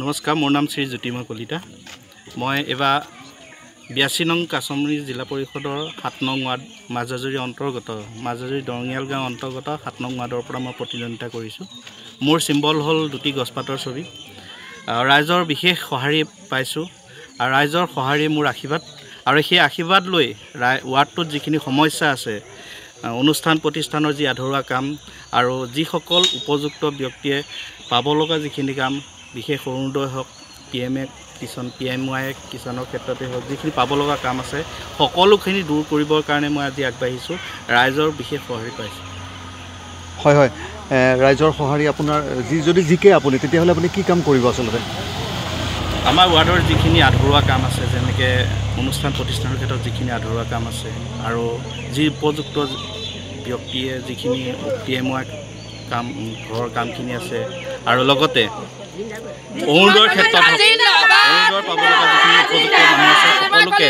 নমস্কাৰ, মোৰ নাম শ্ৰী জ্যোতিময় কলিতা। মই এবাৰ 82 নং কাছমাৰী জিলা পৰিষদৰ 7 নং ৱাৰ্ড মাজাজুৰি অন্তৰ্গত মাজাজুৰি দৰঙিয়াল গাঁও অন্তৰ্গত 7 নং ৱাৰ্ডৰ পৰা মই প্ৰতিদ্বন্দ্বিতা কৰিছোঁ। মোৰ চিম্বল হ'ল দুটি গছপাতৰ ছবি। ৰাইজৰ বিশেষ সঁহাৰি পাইছোঁ আৰু ৰাইজৰ সঁহাৰি মোৰ আশীৰ্বাদ, আৰু সেই আশীৰ্বাদ লৈ ৱাৰ্ডটোত যিখিনি সমস্যা আছে, অনুষ্ঠান প্ৰতিষ্ঠানৰ যি আধৰুৱা কাম আৰু যিসকল উপযুক্ত ব্যক্তিয়ে পাব লগা যিখিনি কাম, বিশেষ অৰুণোদয় হওক, PMY কিষাণৰ ক্ষেত্ৰতে হওক, যিখিনি পাব লগা কাম আছে সকলোখিনি দূৰ কৰিবৰ কাৰণে মই আজি আগবাঢ়িছোঁ। ৰাইজৰ বিশেষ সঁহাৰি পাইছোঁ। হয় হয়, ৰাইজৰ সঁহাৰি আপোনাৰ যদি জিকে আপুনি, তেতিয়াহ'লে আপুনি কি কাম কৰিব আচলতে? আমাৰ ৱাৰ্ডৰ যিখিনি আধৰুৱা কাম আছে, যেনেকৈ অনুষ্ঠান প্ৰতিষ্ঠানৰ ক্ষেত্ৰত যিখিনি আধৰুৱা কাম আছে আৰু যি উপযুক্ত ব্যক্তিয়ে যিখিনি PMY কাম ঘৰৰ কামখিনি আছে, আৰু লগতে অৰুণোদয়ৰ ক্ষেত্ৰত অৰুণোদয় পাব লগা যিখিনি উপযুক্ত মানুহ আছে সকলোকে